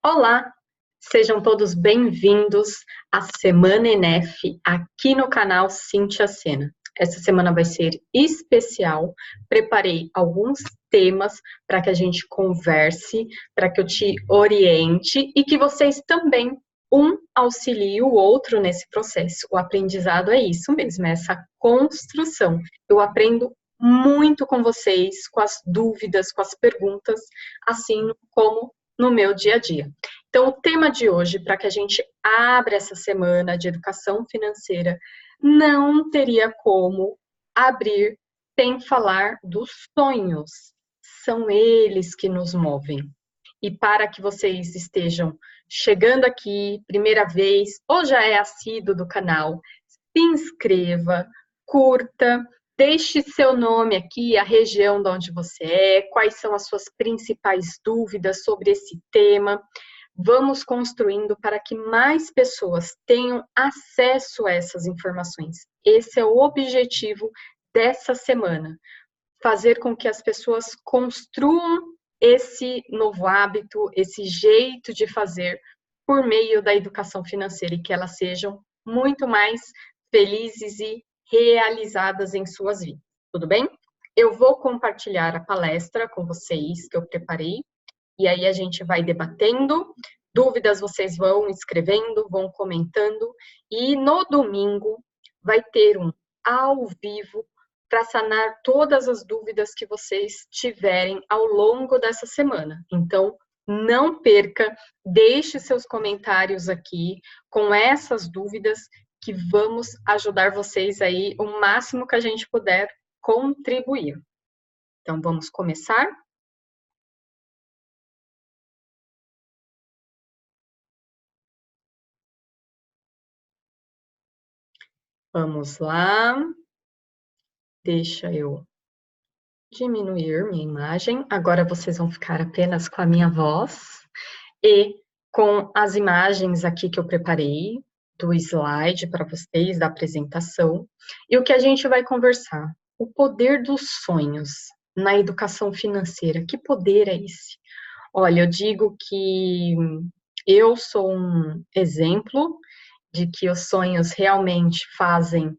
Olá, sejam todos bem-vindos à Semana ENEF aqui no canal Cíntia Sena. Essa semana vai ser especial, preparei alguns temas para que a gente converse, para que eu te oriente e que vocês também, um auxilie o outro nesse processo. O aprendizado é isso mesmo, é essa construção. Eu aprendo muito com vocês, com as dúvidas, com as perguntas, assim como no meu dia a dia. Então, o tema de hoje, para que a gente abra essa semana de educação financeira, não teria como abrir sem falar dos sonhos. São eles que nos movem. E para que vocês estejam chegando aqui, primeira vez, ou já é assíduo do canal, se inscreva, curta, deixe seu nome aqui, a região de onde você é, quais são as suas principais dúvidas sobre esse tema. Vamos construindo para que mais pessoas tenham acesso a essas informações. Esse é o objetivo dessa semana, fazer com que as pessoas construam esse novo hábito, esse jeito de fazer por meio da educação financeira e que elas sejam muito mais felizes e realizadas em suas vidas. Tudo bem? Eu vou compartilhar a palestra com vocês que eu preparei e aí a gente vai debatendo. Dúvidas vocês vão escrevendo, vão comentando e no domingo vai ter um ao vivo para sanar todas as dúvidas que vocês tiverem ao longo dessa semana. Então, não perca, deixe seus comentários aqui com essas dúvidas que vamos ajudar vocês aí o máximo que a gente puder contribuir. Então, vamos começar? Vamos lá. Deixa eu diminuir minha imagem. Agora vocês vão ficar apenas com a minha voz e com as imagens aqui que eu preparei do slide para vocês, da apresentação. E o que a gente vai conversar? O poder dos sonhos na educação financeira. Que poder é esse? Olha, eu digo que eu sou um exemplo de que os sonhos realmente fazem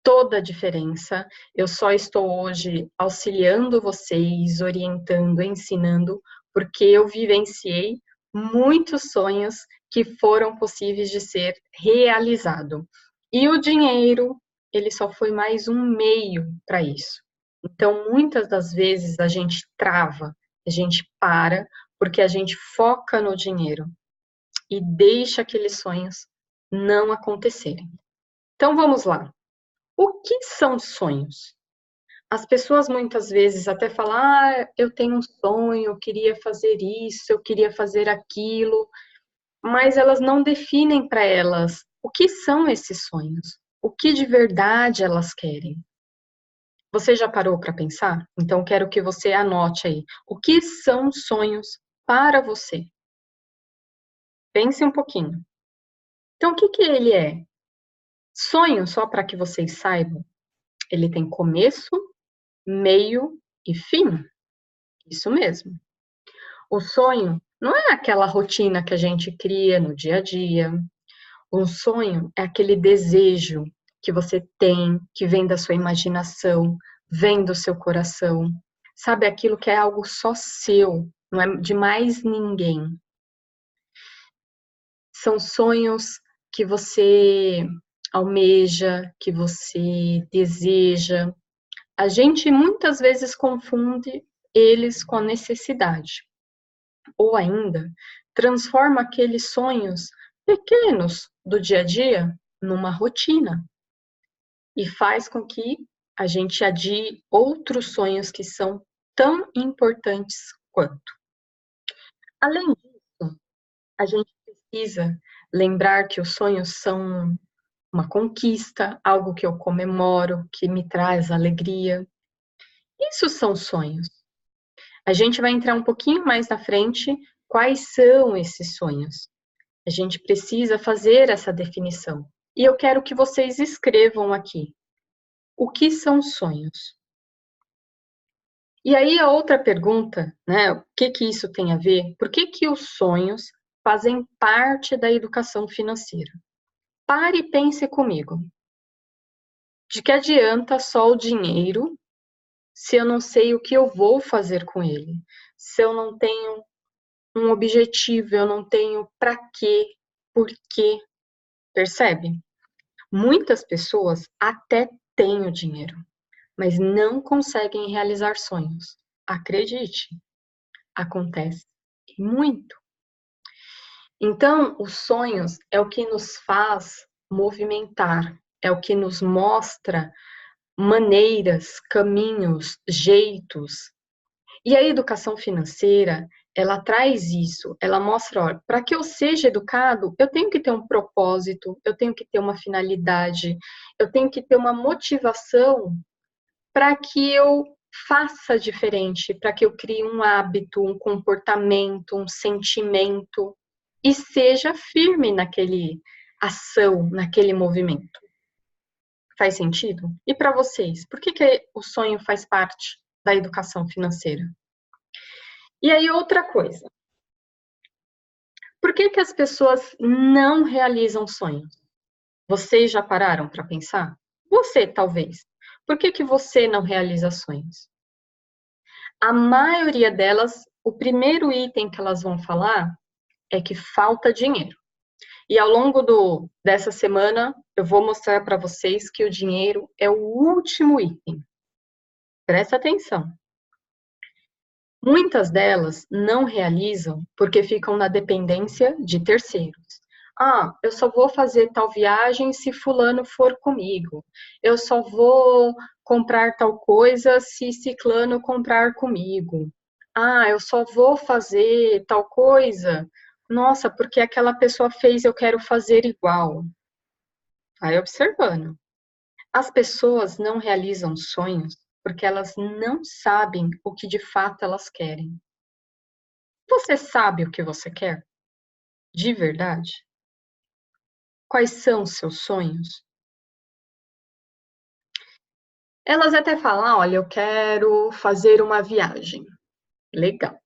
toda a diferença. Eu só estou hoje auxiliando vocês, orientando, ensinando, porque eu vivenciei muitos sonhos que foram possíveis de ser realizado. E o dinheiro, ele só foi mais um meio para isso. Então, muitas das vezes a gente trava, a gente para, porque a gente foca no dinheiro e deixa aqueles sonhos não acontecerem. Então, vamos lá. O que são sonhos? As pessoas muitas vezes até falam, eu tenho um sonho, eu queria fazer isso, eu queria fazer aquilo, mas elas não definem para elas o que são esses sonhos, o que de verdade elas querem. Você já parou para pensar? Então quero que você anote aí. O que são sonhos para você? Pense um pouquinho. Então o que ele é? Sonho, só para que vocês saibam, ele tem começo, meio e fim. Isso mesmo. O sonho não é aquela rotina que a gente cria no dia a dia. Um sonho é aquele desejo que você tem, que vem da sua imaginação, vem do seu coração. Sabe, aquilo que é algo só seu, não é de mais ninguém. São sonhos que você almeja, que você deseja. A gente muitas vezes confunde eles com a necessidade. Ou ainda, transforma aqueles sonhos pequenos do dia a dia numa rotina e faz com que a gente adie outros sonhos que são tão importantes quanto. Além disso, a gente precisa lembrar que os sonhos são uma conquista, algo que eu comemoro, que me traz alegria. Isso são sonhos. A gente vai entrar um pouquinho mais na frente quais são esses sonhos. A gente precisa fazer essa definição. E eu quero que vocês escrevam aqui. O que são sonhos? E aí a outra pergunta, né? O que isso tem a ver? Por que os sonhos fazem parte da educação financeira. Pare e pense comigo. De que adianta só o dinheiro se eu não sei o que eu vou fazer com ele? Se eu não tenho um objetivo, eu não tenho para quê, por quê, percebe? Muitas pessoas até têm o dinheiro, mas não conseguem realizar sonhos. Acredite, acontece muito. Então, os sonhos é o que nos faz movimentar, é o que nos mostra maneiras, caminhos, jeitos. E a educação financeira, ela traz isso, ela mostra, olha, para que eu seja educado, eu tenho que ter um propósito, eu tenho que ter uma finalidade, eu tenho que ter uma motivação para que eu faça diferente, para que eu crie um hábito, um comportamento, um sentimento e seja firme naquele ação, naquele movimento. Faz sentido? E para vocês, por que o sonho faz parte da educação financeira? E aí, outra coisa. Por que as pessoas não realizam sonhos? Vocês já pararam para pensar? Você, talvez. Por que você não realiza sonhos? A maioria delas, o primeiro item que elas vão falar é que falta dinheiro. E ao longo dessa semana, eu vou mostrar para vocês que o dinheiro é o último item. Presta atenção. Muitas delas não realizam porque ficam na dependência de terceiros. Ah, eu só vou fazer tal viagem se fulano for comigo. Eu só vou comprar tal coisa se ciclano comprar comigo. Ah, eu só vou fazer tal coisa. Nossa, porque aquela pessoa fez, eu quero fazer igual. Vai observando. As pessoas não realizam sonhos porque elas não sabem o que de fato elas querem. Você sabe o que você quer? De verdade? Quais são os seus sonhos? Elas até falam, olha, eu quero fazer uma viagem. Legal.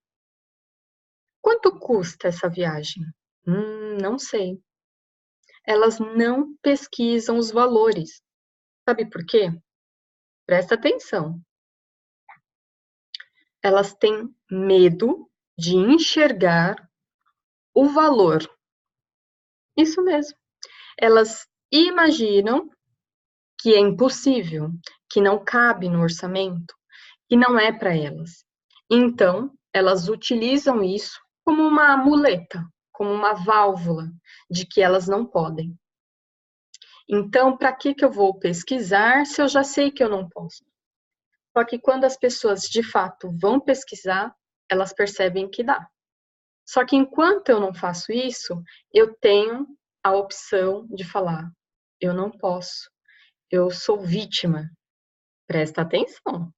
Quanto custa essa viagem? Não sei. Elas não pesquisam os valores. Sabe por quê? Presta atenção. Elas têm medo de enxergar o valor. Isso mesmo. Elas imaginam que é impossível, que não cabe no orçamento, que não é para elas. Então, elas utilizam isso como uma muleta, como uma válvula de que elas não podem. Então, para que eu vou pesquisar se eu já sei que eu não posso? Só que quando as pessoas de fato vão pesquisar, elas percebem que dá. Só que enquanto eu não faço isso, eu tenho a opção de falar: eu não posso, eu sou vítima. Presta atenção.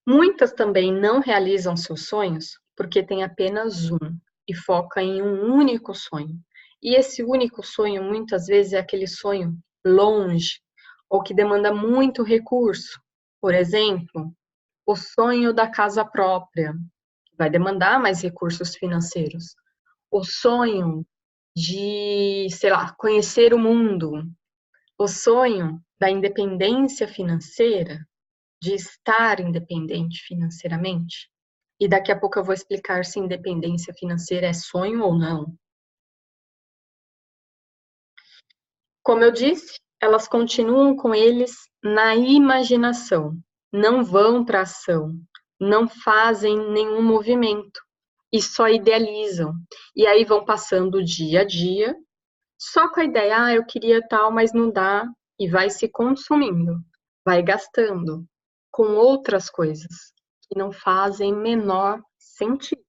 Muitas também não realizam seus sonhos porque têm apenas um e foca em um único sonho. E esse único sonho muitas vezes é aquele sonho longe ou que demanda muito recurso. Por exemplo, o sonho da casa própria, que vai demandar mais recursos financeiros. O sonho de, sei lá, conhecer o mundo. O sonho da independência financeira, de estar independente financeiramente. E daqui a pouco eu vou explicar se independência financeira é sonho ou não. Como eu disse, elas continuam com eles na imaginação, não vão para a ação, não fazem nenhum movimento e só idealizam. E aí vão passando o dia a dia, só com a ideia, eu queria tal, mas não dá, e vai se consumindo, vai gastando com outras coisas que não fazem menor sentido.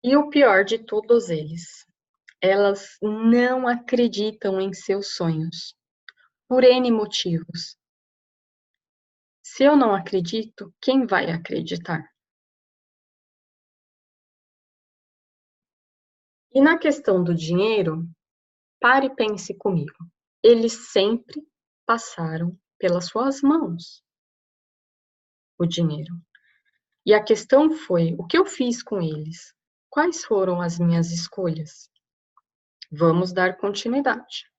E o pior de todos eles, elas não acreditam em seus sonhos, por N motivos. Se eu não acredito, quem vai acreditar? E na questão do dinheiro, pare e pense comigo. Eles sempre passaram pelas suas mãos, o dinheiro. E a questão foi: o que eu fiz com eles? Quais foram as minhas escolhas? Vamos dar continuidade.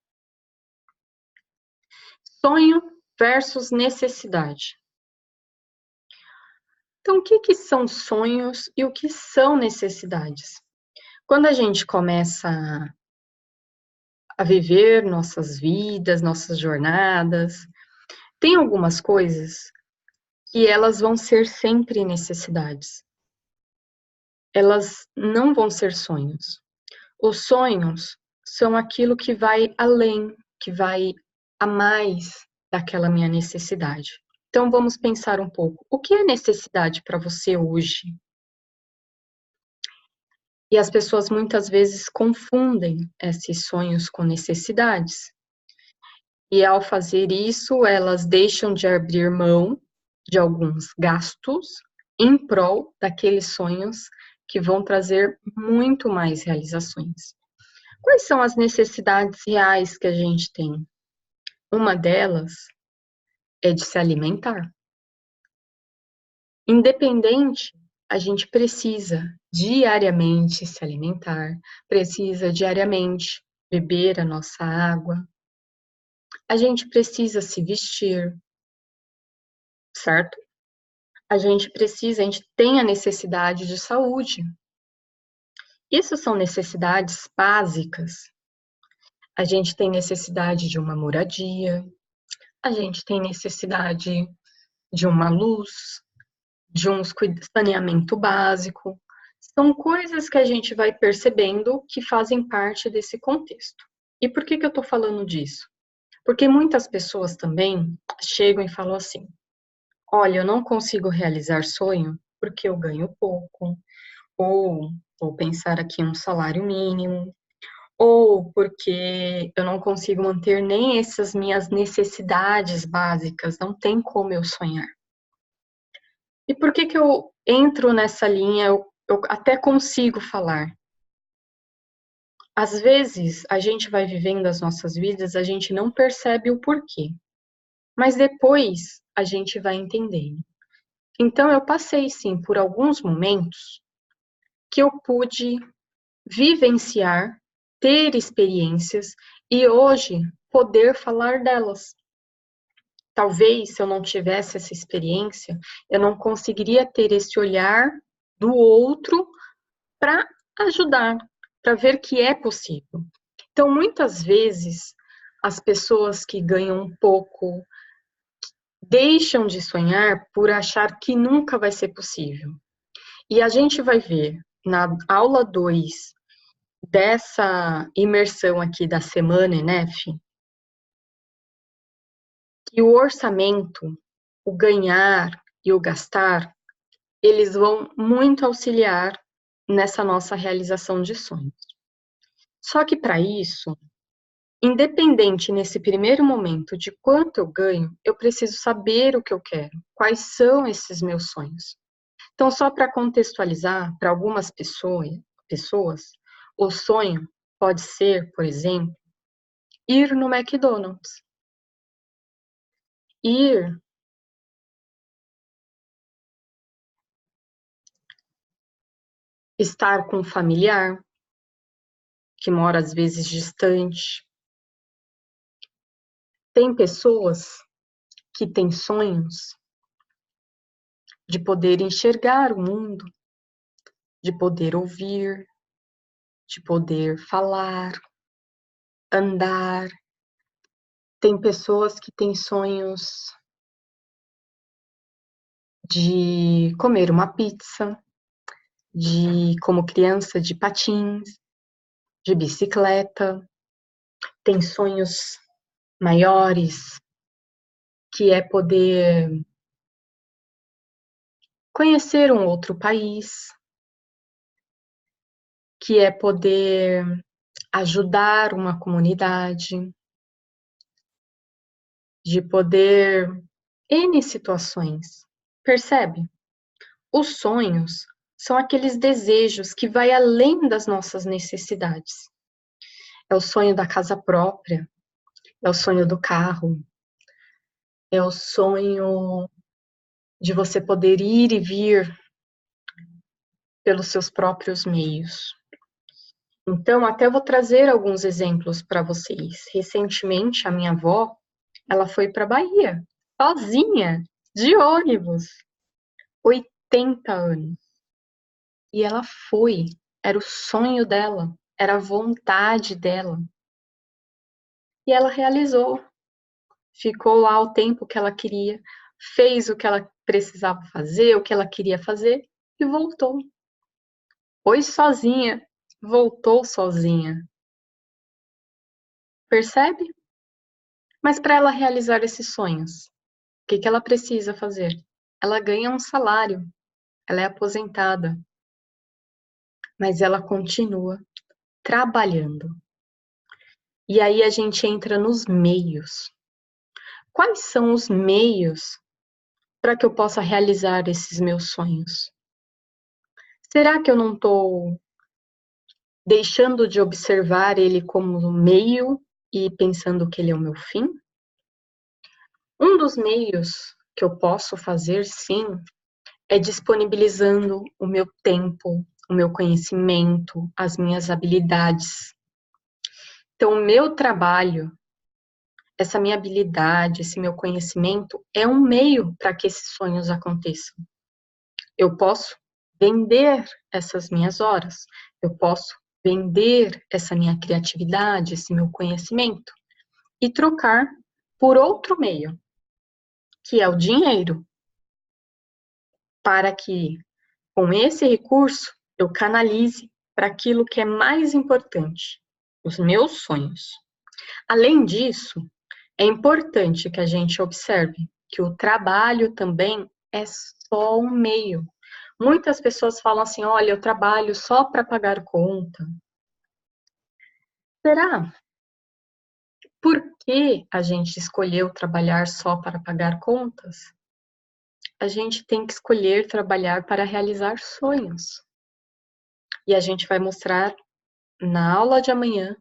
Sonho versus necessidade. Então, o que são sonhos e o que são necessidades? Quando a gente começa a viver nossas vidas, nossas jornadas, tem algumas coisas que elas vão ser sempre necessidades. Elas não vão ser sonhos. Os sonhos são aquilo que vai além, que vai a mais daquela minha necessidade. Então vamos pensar um pouco. O que é necessidade para você hoje? E as pessoas muitas vezes confundem esses sonhos com necessidades. E ao fazer isso, elas deixam de abrir mão de alguns gastos em prol daqueles sonhos que vão trazer muito mais realizações. Quais são as necessidades reais que a gente tem? Uma delas é de se alimentar. Independente, a gente precisa diariamente se alimentar, precisa diariamente beber a nossa água, a gente precisa se vestir, certo? A gente tem a necessidade de saúde. Isso são necessidades básicas. A gente tem necessidade de uma moradia, a gente tem necessidade de uma luz, de um saneamento básico. São coisas que a gente vai percebendo que fazem parte desse contexto. E por que eu estou falando disso? Porque muitas pessoas também chegam e falam assim: olha, eu não consigo realizar sonho porque eu ganho pouco, ou vou pensar aqui um salário mínimo, ou porque eu não consigo manter nem essas minhas necessidades básicas, não tem como eu sonhar. E por que eu entro nessa linha? Eu até consigo falar. Às vezes, a gente vai vivendo as nossas vidas, a gente não percebe o porquê, mas depois a gente vai entendendo. Então, eu passei, sim, por alguns momentos que eu pude vivenciar, ter experiências e hoje poder falar delas. Talvez, se eu não tivesse essa experiência, eu não conseguiria ter esse olhar do outro para ajudar, para ver que é possível. Então, muitas vezes, as pessoas que ganham um pouco deixam de sonhar por achar que nunca vai ser possível. E a gente vai ver na aula 2 dessa imersão aqui da semana ENEF, que o orçamento, o ganhar e o gastar, eles vão muito auxiliar nessa nossa realização de sonhos. Só que para isso, independente nesse primeiro momento de quanto eu ganho, eu preciso saber o que eu quero, quais são esses meus sonhos. Então, só para contextualizar, para algumas pessoas, o sonho pode ser, por exemplo, ir no McDonald's, ir estar com um familiar que mora às vezes distante. Tem pessoas que têm sonhos de poder enxergar o mundo, de poder ouvir, de poder falar, andar. Tem pessoas que têm sonhos de comer uma pizza, de como criança de patins, de bicicleta. Tem sonhos maiores, que é poder conhecer um outro país, que é poder ajudar uma comunidade, de poder N situações. Percebe? Os sonhos são aqueles desejos que vai além das nossas necessidades. É o sonho da casa própria, é o sonho do carro, é o sonho de você poder ir e vir pelos seus próprios meios. Então, até vou trazer alguns exemplos para vocês. Recentemente, a minha avó, ela foi para a Bahia, sozinha, de ônibus, 80 anos. E ela foi, era o sonho dela, era a vontade dela. E ela realizou, ficou lá o tempo que ela queria, fez o que ela precisava fazer, o que ela queria fazer e voltou. Foi sozinha, voltou sozinha. Percebe? Mas para ela realizar esses sonhos, o que ela precisa fazer? Ela ganha um salário, ela é aposentada, mas ela continua trabalhando. E aí a gente entra nos meios. Quais são os meios para que eu possa realizar esses meus sonhos? Será que eu não estou deixando de observar ele como um meio e pensando que ele é o meu fim? Um dos meios que eu posso fazer, sim, é disponibilizando o meu tempo, o meu conhecimento, as minhas habilidades. Então, o meu trabalho, essa minha habilidade, esse meu conhecimento é um meio para que esses sonhos aconteçam. Eu posso vender essas minhas horas, eu posso vender essa minha criatividade, esse meu conhecimento e trocar por outro meio, que é o dinheiro, para que com esse recurso eu canalize para aquilo que é mais importante, os meus sonhos. Além disso, é importante que a gente observe que o trabalho também é só um meio. Muitas pessoas falam assim: olha, eu trabalho só para pagar conta. Será? Por que a gente escolheu trabalhar só para pagar contas? A gente tem que escolher trabalhar para realizar sonhos. E a gente vai mostrar na aula de amanhã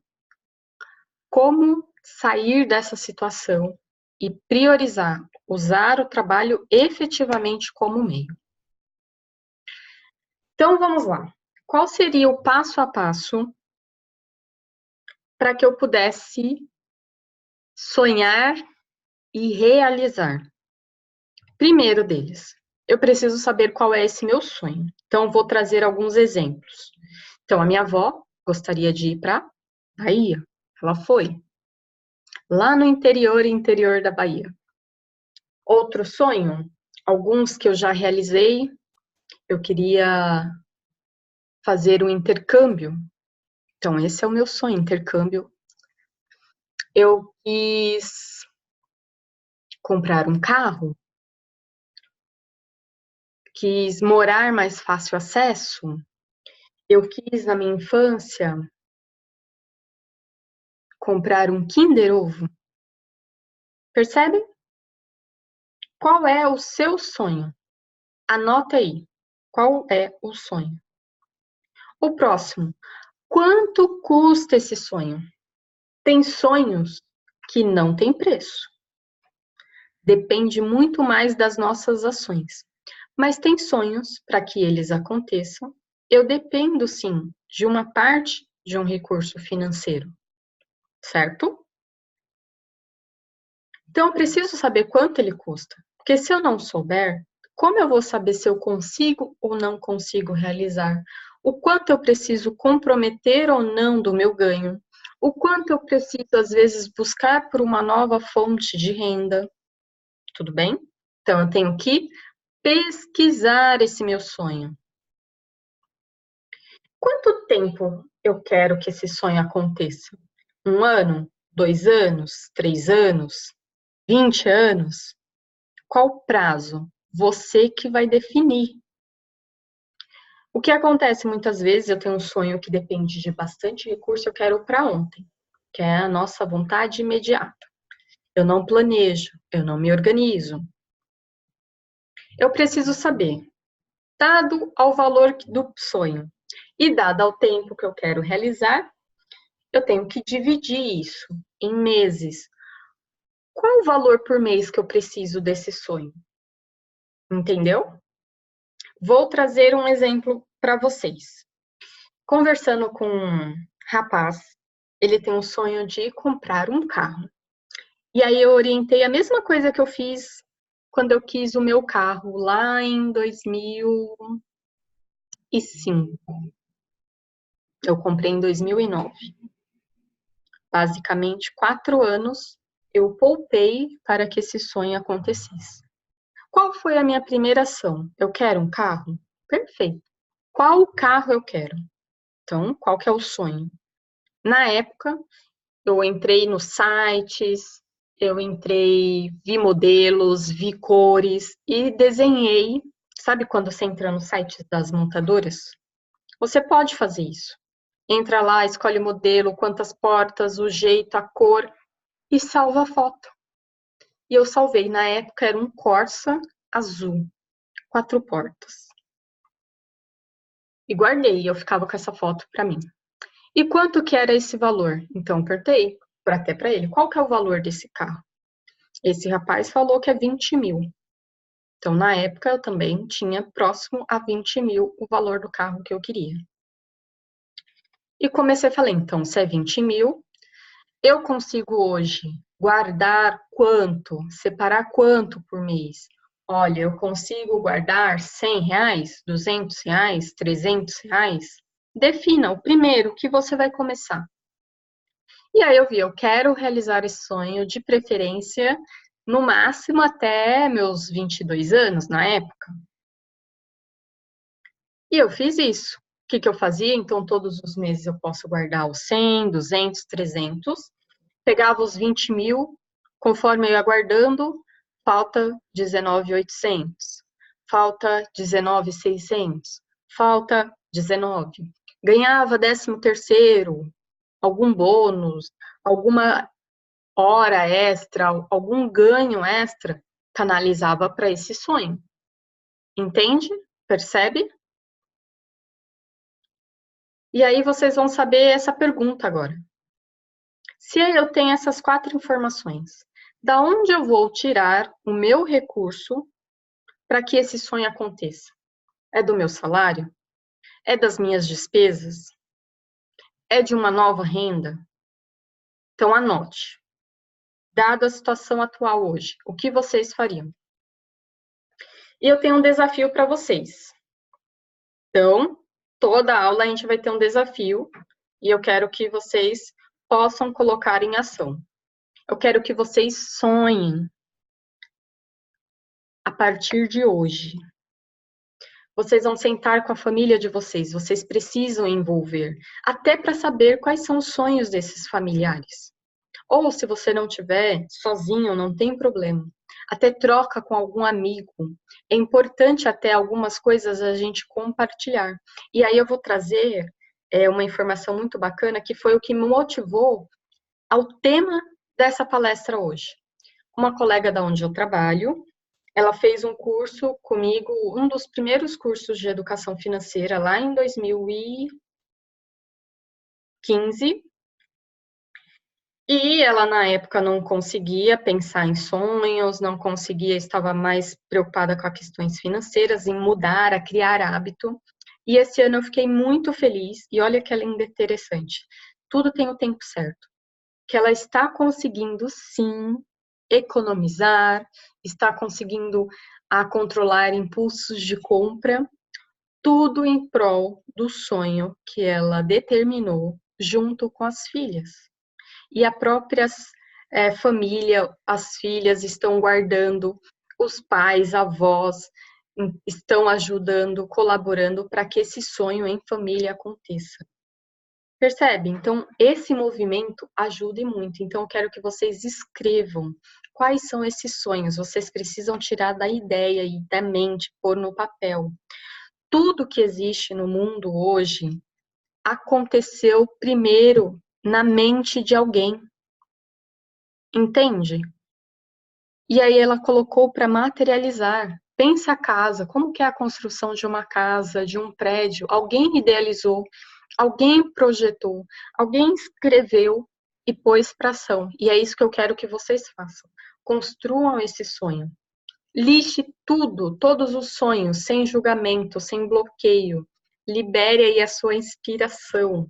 como sair dessa situação e priorizar, usar o trabalho efetivamente como meio. Então vamos lá. Qual seria o passo a passo para que eu pudesse sonhar e realizar? Primeiro deles, eu preciso saber qual é esse meu sonho. Então vou trazer alguns exemplos. Então a minha avó gostaria de ir para Bahia. Ela foi lá no interior da Bahia. Outro sonho, alguns que eu já realizei, eu queria fazer um intercâmbio. Então, esse é o meu sonho, intercâmbio. Eu quis comprar um carro, quis morar mais fácil acesso. Eu quis, na minha infância, comprar um Kinder Ovo. Percebe? Qual é o seu sonho? Anota aí. Qual é o sonho? O próximo. Quanto custa esse sonho? Tem sonhos que não têm preço. Depende muito mais das nossas ações. Mas tem sonhos, para que eles aconteçam, eu dependo sim de uma parte de um recurso financeiro, certo? Então eu preciso saber quanto ele custa, porque se eu não souber, como eu vou saber se eu consigo ou não consigo realizar? O quanto eu preciso comprometer ou não do meu ganho? O quanto eu preciso, às vezes, buscar por uma nova fonte de renda? Tudo bem? Então, eu tenho que pesquisar esse meu sonho. Quanto tempo eu quero que esse sonho aconteça? 1 ano? 2 anos? 3 anos? 20 anos? Qual prazo? Você que vai definir. O que acontece muitas vezes, eu tenho um sonho que depende de bastante recurso, eu quero para ontem, que é a nossa vontade imediata. Eu não planejo, eu não me organizo. Eu preciso saber, dado ao valor do sonho e dado ao tempo que eu quero realizar, eu tenho que dividir isso em meses. Qual o valor por mês que eu preciso desse sonho? Entendeu? Vou trazer um exemplo para vocês. Conversando com um rapaz, ele tem um sonho de comprar um carro. E aí eu orientei a mesma coisa que eu fiz quando eu quis o meu carro lá em 2005. Eu comprei em 2009. Basicamente, 4 anos eu poupei para que esse sonho acontecesse. Qual foi a minha primeira ação? Eu quero um carro? Perfeito. Qual carro eu quero? Então, qual que é o sonho? Na época, eu entrei nos sites, vi modelos, vi cores e desenhei. Sabe quando você entra no site das montadoras? Você pode fazer isso. Entra lá, escolhe o modelo, quantas portas, o jeito, a cor e salva a foto. E eu salvei. Na época era um Corsa azul, 4 portas. E guardei, eu ficava com essa foto para mim. E quanto que era esse valor? Então, apertei até para ele. Qual que é o valor desse carro? Esse rapaz falou que é 20 mil. Então, na época, eu também tinha próximo a 20 mil o valor do carro que eu queria. E comecei a falar, então, se é 20 mil, eu consigo hoje guardar quanto? Separar quanto por mês? Olha, eu consigo guardar 100 reais, 200 reais, 300 reais? Defina o primeiro que você vai começar. E aí eu vi, eu quero realizar esse sonho, de preferência, no máximo até meus 22 anos, na época. E eu fiz isso. O que eu fazia? Então, todos os meses eu posso guardar os 100, 200, 300. Pegava os 20 mil, conforme eu ia guardando, falta 19.800. Falta 19.600. Falta 19. Ganhava 13º, algum bônus, alguma hora extra, algum ganho extra, canalizava para esse sonho. Entende? Percebe? E aí vocês vão saber essa pergunta agora. Se eu tenho essas 4 informações, da onde eu vou tirar o meu recurso para que esse sonho aconteça? É do meu salário? É das minhas despesas? É de uma nova renda? Então anote. Dada a situação atual hoje, o que vocês fariam? E eu tenho um desafio para vocês. Então, toda aula a gente vai ter um desafio e eu quero que vocês possam colocar em ação. Eu quero que vocês sonhem a partir de hoje. Vocês vão sentar com a família de vocês precisam envolver, até para saber quais são os sonhos desses familiares. Ou se você não tiver sozinho, não tem problema. Até troca com algum amigo. É importante até algumas coisas a gente compartilhar. E aí eu vou trazer uma informação muito bacana que foi o que me motivou ao tema dessa palestra hoje. Uma colega da onde eu trabalho, ela fez um curso comigo, um dos primeiros cursos de educação financeira lá em 2015. E ela, na época, não conseguia pensar em sonhos, não conseguia, estava mais preocupada com as questões financeiras, em mudar, a criar hábito. E esse ano eu fiquei muito feliz, e olha que ela ainda é interessante. Tudo tem o tempo certo. Que ela está conseguindo, sim, economizar, está conseguindo controlar impulsos de compra, tudo em prol do sonho que ela determinou junto com as filhas. E a própria família, as filhas estão guardando, os pais, avós estão ajudando, colaborando para que esse sonho em família aconteça. Percebe? Então, esse movimento ajuda muito. Então, eu quero que vocês escrevam quais são esses sonhos. Vocês precisam tirar da ideia e da mente, pôr no papel. Tudo que existe no mundo hoje aconteceu primeiro na mente de alguém. Entende? E aí ela colocou para materializar. Pensa a casa, como que é a construção de uma casa, de um prédio? Alguém idealizou, alguém projetou, alguém escreveu e pôs para ação. E é isso que eu quero que vocês façam. Construam esse sonho. Liste tudo, todos os sonhos, sem julgamento, sem bloqueio. libere aí a sua inspiração.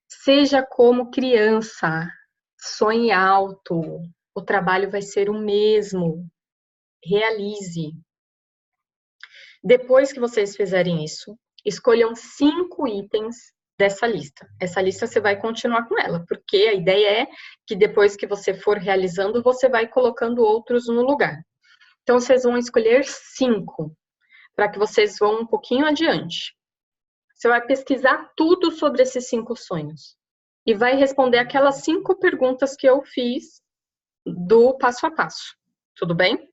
Seja como criança, sonhe alto, o trabalho vai ser o mesmo, realize. Depois que vocês fizerem isso, escolham 5 itens dessa lista. Essa lista você vai continuar com ela, porque a ideia é que depois que você for realizando, você vai colocando outros no lugar. Então, vocês vão escolher 5, para que vocês vão um pouquinho adiante. Você vai pesquisar tudo sobre esses 5 sonhos e vai responder aquelas 5 perguntas que eu fiz do passo a passo. Tudo bem?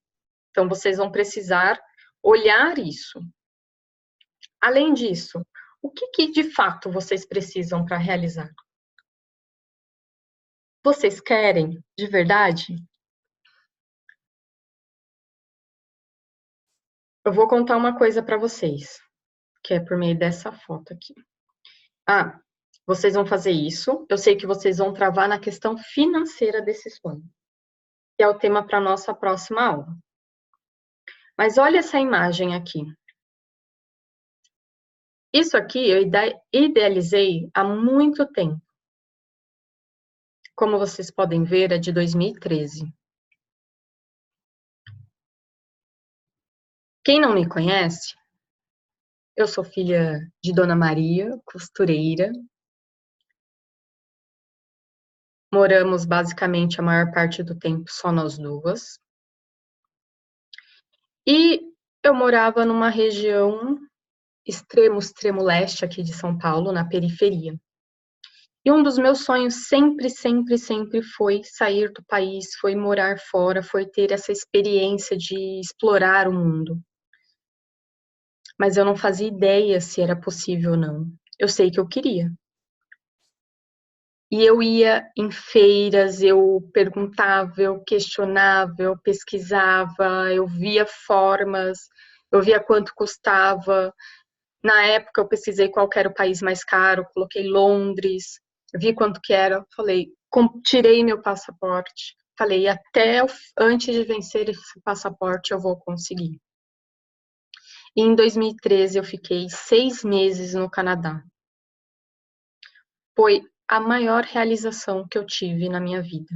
Então, vocês vão precisar olhar isso. Além disso, o que de fato vocês precisam para realizar? Vocês querem de verdade? Eu vou contar uma coisa para vocês, que é por meio dessa foto aqui. Vocês vão fazer isso. Eu sei que vocês vão travar na questão financeira desse sonho, que é o tema para a nossa próxima aula. Mas olha essa imagem aqui. Isso aqui eu idealizei há muito tempo. Como vocês podem ver, é de 2013. Quem não me conhece, eu sou filha de Dona Maria, costureira. Moramos basicamente a maior parte do tempo só nós duas. E eu morava numa região extremo leste aqui de São Paulo, na periferia. E um dos meus sonhos sempre foi sair do país, foi morar fora, foi ter essa experiência de explorar o mundo. Mas eu não fazia ideia se era possível ou não. Eu sei que eu queria. E eu ia em feiras, eu perguntava, eu questionava, eu pesquisava, eu via formas, eu via quanto custava. Na época eu pesquisei qual era o país mais caro, coloquei Londres, vi quanto que era, falei, tirei meu passaporte, falei, antes de vencer esse passaporte eu vou conseguir. E em 2013 eu fiquei 6 meses no Canadá. Foi a maior realização que eu tive na minha vida.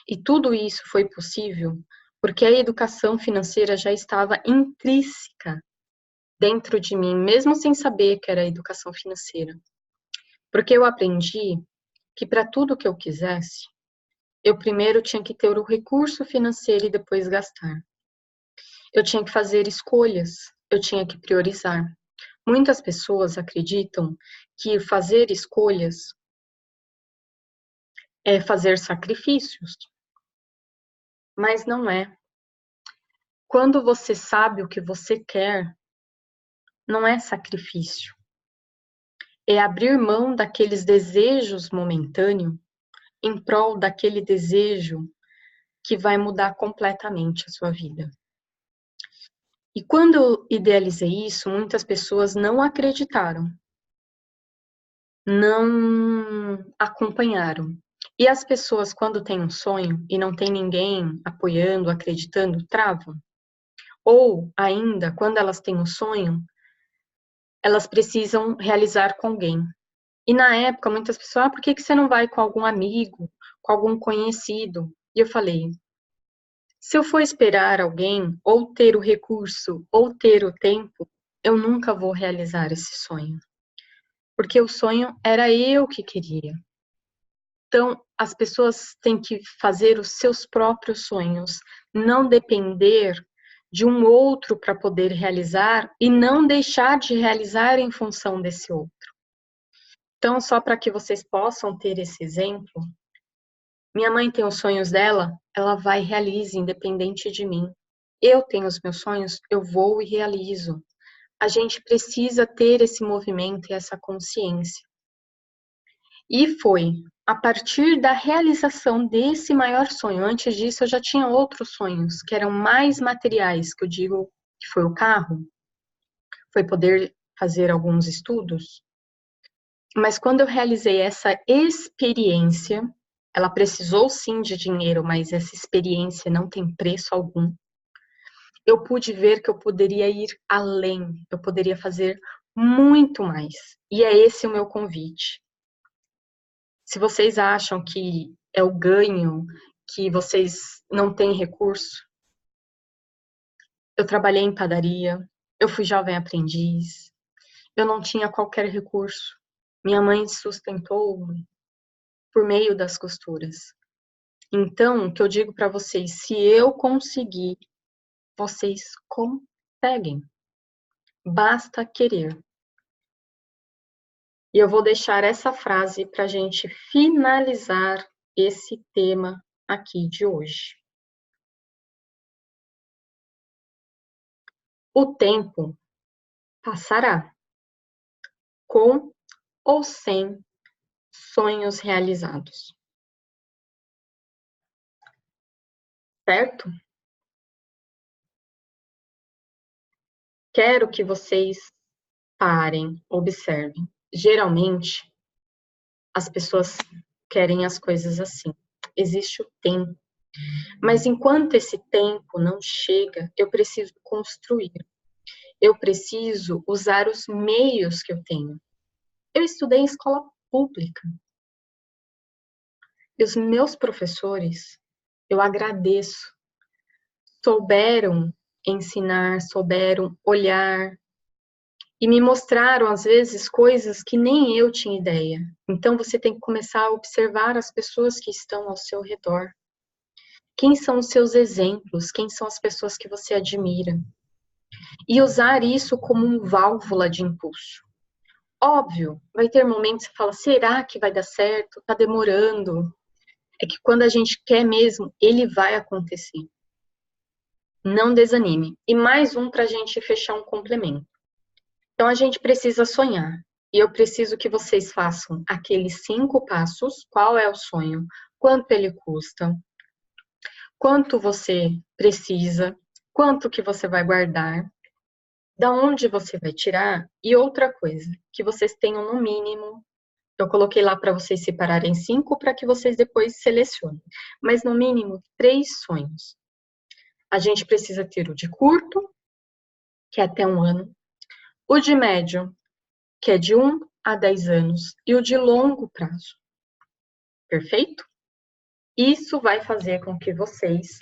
E tudo isso foi possível porque a educação financeira já estava intrínseca dentro de mim, mesmo sem saber que era educação financeira. Porque eu aprendi que para tudo que eu quisesse, eu primeiro tinha que ter o recurso financeiro e depois gastar. Eu tinha que fazer escolhas, eu tinha que priorizar. Muitas pessoas acreditam que fazer escolhas é fazer sacrifícios, mas não é. Quando você sabe o que você quer, não é sacrifício. É abrir mão daqueles desejos momentâneos em prol daquele desejo que vai mudar completamente a sua vida. E quando eu idealizei isso, muitas pessoas não acreditaram, não acompanharam. E as pessoas, quando têm um sonho e não tem ninguém apoiando, acreditando, travam. Ou ainda, quando elas têm um sonho, elas precisam realizar com alguém. E na época, muitas pessoas, por que você não vai com algum amigo, com algum conhecido? E eu falei, se eu for esperar alguém, ou ter o recurso, ou ter o tempo, eu nunca vou realizar esse sonho. Porque o sonho era eu que queria. Então, as pessoas têm que fazer os seus próprios sonhos, não depender de um outro para poder realizar e não deixar de realizar em função desse outro. Então, só para que vocês possam ter esse exemplo, minha mãe tem os sonhos dela, ela vai e realiza, independente de mim. Eu tenho os meus sonhos, eu vou e realizo. A gente precisa ter esse movimento e essa consciência. E foi a partir da realização desse maior sonho. Antes disso, eu já tinha outros sonhos, que eram mais materiais, que eu digo que foi o carro, foi poder fazer alguns estudos. Mas quando eu realizei essa experiência, ela precisou sim de dinheiro, mas essa experiência não tem preço algum. Eu pude ver que eu poderia ir além, eu poderia fazer muito mais. E é esse o meu convite. Se vocês acham que é o ganho, que vocês não têm recurso, eu trabalhei em padaria, eu fui jovem aprendiz, eu não tinha qualquer recurso. Minha mãe sustentou por meio das costuras. Então, o que eu digo para vocês, se eu conseguir, vocês conseguem. Basta querer. E eu vou deixar essa frase para a gente finalizar esse tema aqui de hoje. O tempo passará, com ou sem sonhos realizados. Certo? Quero que vocês parem, observem. Geralmente, as pessoas querem as coisas assim. Existe o tempo. Mas enquanto esse tempo não chega, eu preciso construir. Eu preciso usar os meios que eu tenho. Eu estudei em escola pública. E os meus professores, eu agradeço, souberam ensinar, souberam olhar e me mostraram, às vezes, coisas que nem eu tinha ideia. Então, você tem que começar a observar as pessoas que estão ao seu redor. Quem são os seus exemplos? Quem são as pessoas que você admira? E usar isso como um válvula de impulso. Óbvio, vai ter momentos que você fala, será que vai dar certo? Tá demorando. É que quando a gente quer mesmo, ele vai acontecer. Não desanime. E mais um para a gente fechar um complemento. Então, a gente precisa sonhar. E eu preciso que vocês façam aqueles 5 passos. Qual é o sonho? Quanto ele custa? Quanto você precisa? Quanto que você vai guardar? Da onde você vai tirar? E outra coisa, que vocês tenham no mínimo. Eu coloquei lá para vocês separarem 5 para que vocês depois selecionem. Mas no mínimo 3 sonhos. A gente precisa ter o de curto, que é até 1 ano, o de médio, que é de 1 a 10 anos, e o de longo prazo. Perfeito? Isso vai fazer com que vocês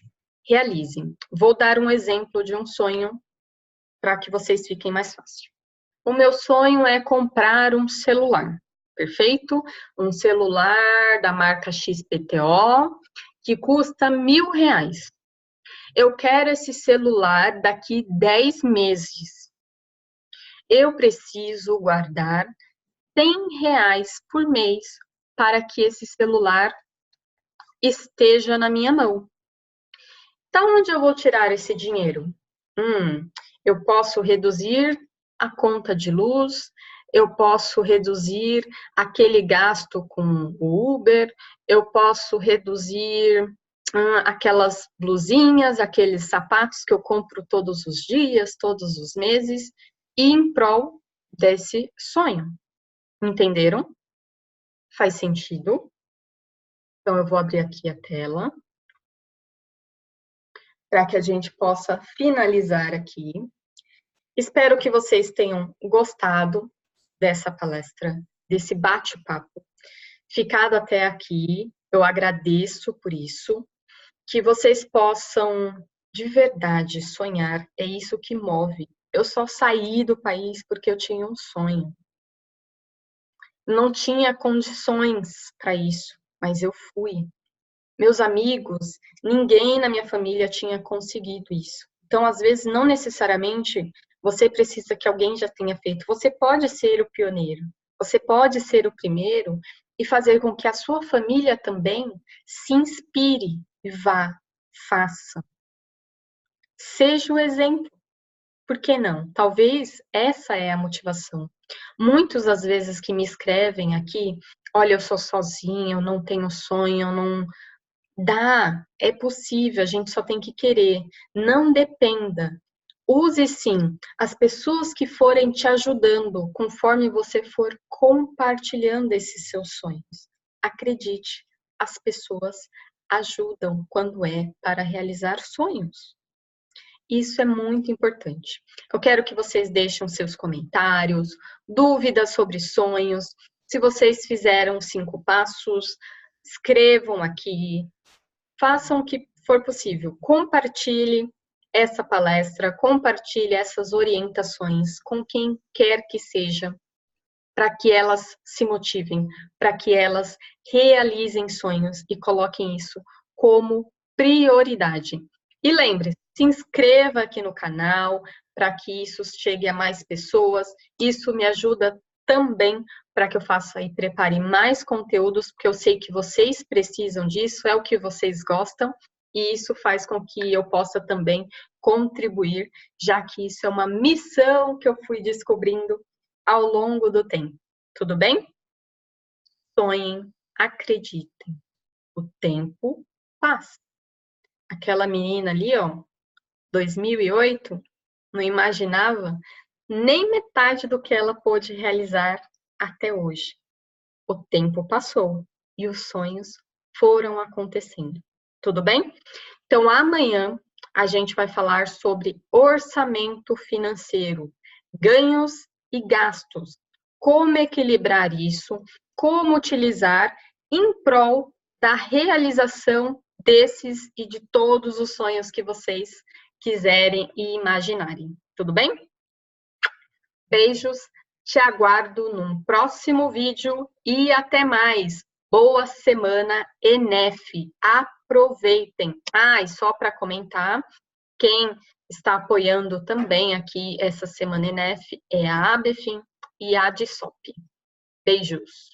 realizem. Vou dar um exemplo de um sonho para que vocês fiquem mais fácil. O meu sonho é comprar um celular, perfeito? Um celular da marca XPTO, que custa R$ 1.000. Eu quero esse celular daqui 10 meses. Eu preciso guardar R$ 100 por mês para que esse celular esteja na minha mão. Da onde eu vou tirar esse dinheiro? Eu posso reduzir a conta de luz, eu posso reduzir aquele gasto com o Uber, eu posso reduzir aquelas blusinhas, aqueles sapatos que eu compro todos os dias, todos os meses, e em prol desse sonho. Entenderam? Faz sentido? Então, eu vou abrir aqui a tela para que a gente possa finalizar aqui. Espero que vocês tenham gostado dessa palestra, desse bate-papo, ficado até aqui. Eu agradeço por isso. Que vocês possam, de verdade, sonhar. É isso que move. Eu só saí do país porque eu tinha um sonho. Não tinha condições para isso, mas eu fui. Meus amigos, ninguém na minha família tinha conseguido isso. Então, às vezes, não necessariamente você precisa que alguém já tenha feito. Você pode ser o pioneiro, você pode ser o primeiro e fazer com que a sua família também se inspire e vá, faça. Seja o exemplo. Por que não? Talvez essa é a motivação. Muitos, às vezes, que me escrevem aqui, olha, eu sou sozinha, eu não tenho sonho, eu não. Dá, é possível, a gente só tem que querer. Não dependa. Use sim as pessoas que forem te ajudando conforme você for compartilhando esses seus sonhos. Acredite, as pessoas ajudam quando é para realizar sonhos. Isso é muito importante. Eu quero que vocês deixem seus comentários, dúvidas sobre sonhos. Se vocês fizeram 5 passos, escrevam aqui, façam o que for possível. Compartilhe essa palestra, compartilhe essas orientações com quem quer que seja, para que elas se motivem, para que elas realizem sonhos e coloquem isso como prioridade. E lembre-se, se inscreva aqui no canal para que isso chegue a mais pessoas. Isso me ajuda também para que eu faça e prepare mais conteúdos, porque eu sei que vocês precisam disso, é o que vocês gostam, e isso faz com que eu possa também contribuir, já que isso é uma missão que eu fui descobrindo ao longo do tempo. Tudo bem? Sonhem, acreditem. O tempo passa. Aquela menina ali, ó, 2008, não imaginava nem metade do que ela pôde realizar até hoje. O tempo passou e os sonhos foram acontecendo. Tudo bem? Então, amanhã a gente vai falar sobre orçamento financeiro, ganhos e gastos, como equilibrar isso, como utilizar em prol da realização desses e de todos os sonhos que vocês quiserem e imaginarem. Tudo bem? Beijos, te aguardo num próximo vídeo e até mais. Boa semana, ENEF. Aproveitem. E só para comentar, quem está apoiando também aqui essa semana ENEF é a ABFIM e a ADSOP. Beijos.